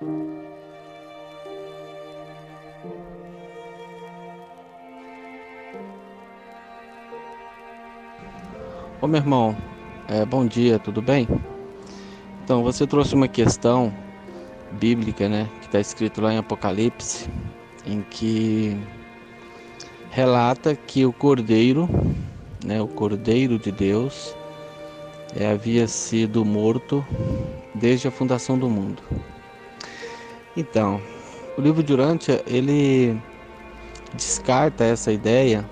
Ô meu irmão, bom dia, tudo bem? Então, você trouxe uma questão bíblica, né, que está escrito lá em Apocalipse, em que relata que o Cordeiro, né, o Cordeiro de Deus, havia sido morto desde a fundação do mundo. Então, o livro de Urântia, ele descarta essa ideia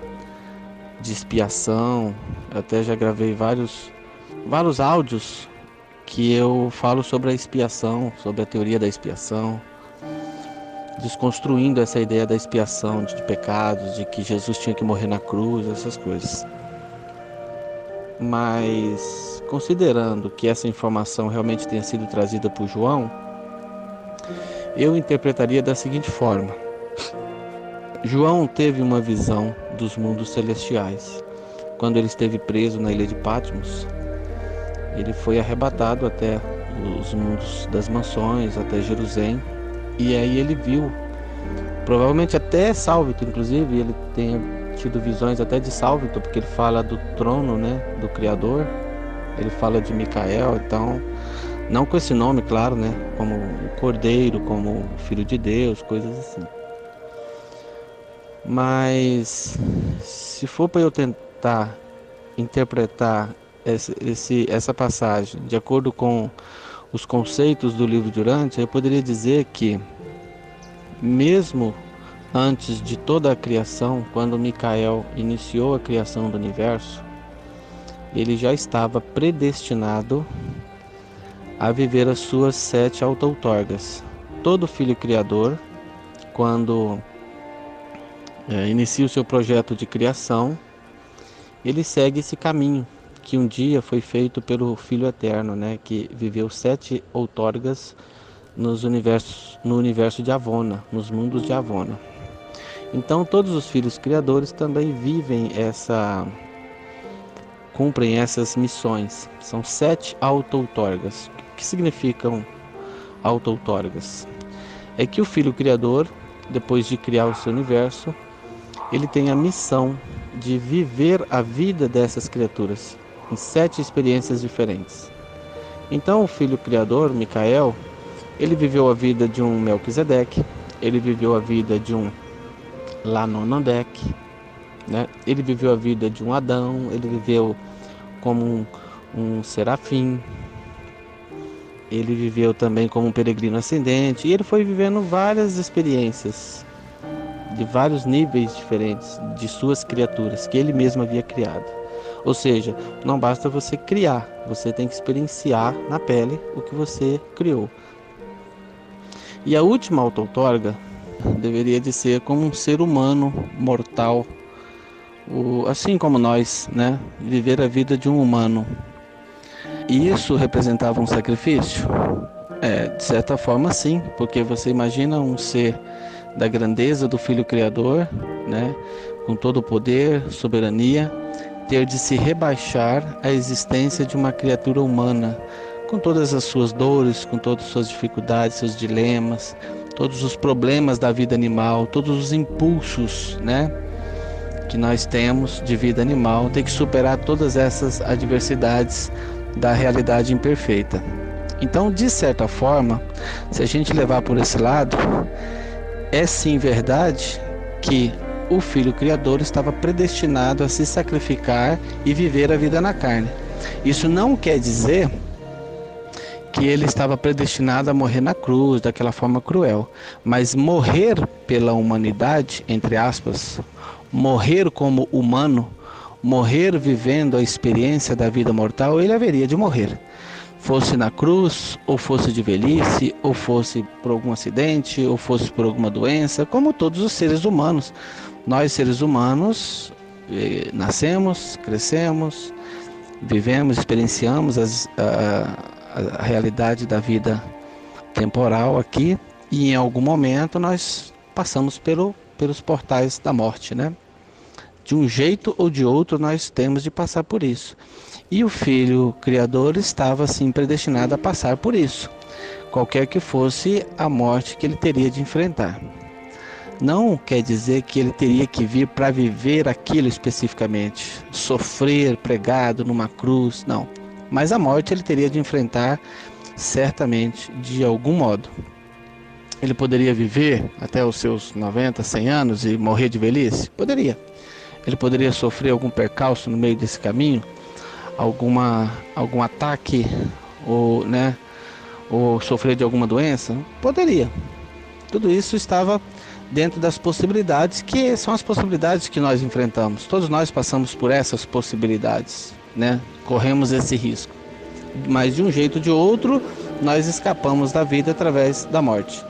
de expiação. Eu até já gravei vários áudios que eu falo sobre a expiação, sobre a teoria da expiação, desconstruindo essa ideia da expiação de pecados, de que Jesus tinha que morrer na cruz, essas coisas. Mas, considerando que essa informação realmente tenha sido trazida por João, eu interpretaria da seguinte forma: João teve uma visão dos mundos celestiais. Quando ele esteve preso na ilha de Patmos, ele foi arrebatado até os mundos das mansões, até Jerusalém, e aí ele viu, provavelmente até Sálvito, inclusive, ele tenha tido visões até de Sálvito, porque ele fala do trono, né, do Criador, ele fala de Micael, então, não com esse nome, claro, né, como o Cordeiro, como o Filho de Deus, coisas assim. Mas, se for para eu tentar interpretar essa passagem de acordo com os conceitos do livro de Urântia, eu poderia dizer que, mesmo antes de toda a criação, quando Micael iniciou a criação do universo, ele já estava predestinado a viver as suas 7 auto-outorgas. Todo filho criador, quando inicia o seu projeto de criação, ele segue esse caminho que um dia foi feito pelo Filho Eterno, né, que viveu 7 outorgas no universo de Avona, nos mundos de Avona. Então todos os filhos criadores também cumprem essas missões. São 7 auto-outorgas. O que significam auto-outorgas? É que o Filho Criador, depois de criar o seu universo, ele tem a missão de viver a vida dessas criaturas em 7 experiências diferentes. Então o Filho Criador, Micael, ele viveu a vida de um Melquisedeque, ele viveu a vida de um Lanonandek, né? Ele viveu a vida de um Adão, ele viveu como um serafim, ele viveu também como um peregrino ascendente, e ele foi vivendo várias experiências de vários níveis diferentes de suas criaturas que ele mesmo havia criado. Ou seja, não basta você criar, você tem que experienciar na pele o que você criou. E a última auto-outorga deveria de ser como um ser humano mortal, assim como nós, né? Viver a vida de um humano. E isso representava um sacrifício? De certa forma sim, porque você imagina um ser da grandeza do Filho Criador, né, com todo o poder, soberania, ter de se rebaixar à existência de uma criatura humana, com todas as suas dores, com todas as suas dificuldades, seus dilemas, todos os problemas da vida animal, todos os impulsos, né, que nós temos de vida animal, ter que superar todas essas adversidades da realidade imperfeita. Então, de certa forma, se a gente levar por esse lado, é sim verdade que o Filho Criador estava predestinado a se sacrificar e viver a vida na carne. Isso não quer dizer que ele estava predestinado a morrer na cruz, daquela forma cruel, mas morrer pela humanidade, entre aspas, morrer como humano, morrer vivendo a experiência da vida mortal, ele haveria de morrer. Fosse na cruz, ou fosse de velhice, ou fosse por algum acidente, ou fosse por alguma doença, como todos os seres humanos. Nós, seres humanos, nascemos, crescemos, vivemos, experienciamos a realidade da vida temporal aqui, e em algum momento nós passamos pelos portais da morte, né? De um jeito ou de outro nós temos de passar por isso. E o Filho Criador estava assim predestinado a passar por isso. qualquer que fosse a morte que ele teria de enfrentar. Não quer dizer que ele teria que vir para viver aquilo especificamente, sofrer pregado numa cruz, não. Mas a morte ele teria de enfrentar certamente de algum modo. Ele poderia viver até os seus 90, 100 anos e morrer de velhice? Poderia. Ele poderia sofrer algum percalço no meio desse caminho, algum ataque, ou sofrer de alguma doença? Poderia. Tudo isso estava dentro das possibilidades, que são as possibilidades que nós enfrentamos. Todos nós passamos por essas possibilidades, né? Corremos esse risco. Mas de um jeito ou de outro, nós escapamos da vida através da morte.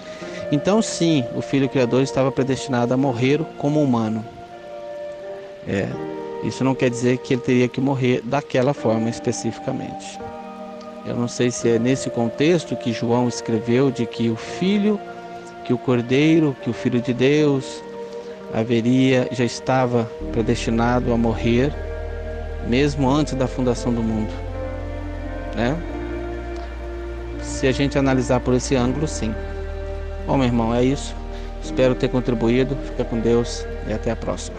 Então sim, o Filho Criador estava predestinado a morrer como humano. Isso não quer dizer que ele teria que morrer daquela forma especificamente. Eu não sei se é nesse contexto que João escreveu de que o Cordeiro, que o Filho de Deus já estava predestinado a morrer, mesmo antes da fundação do mundo, né? Se a gente analisar por esse ângulo, sim. Bom, meu irmão, é isso. Espero ter contribuído. Fica com Deus e até a próxima.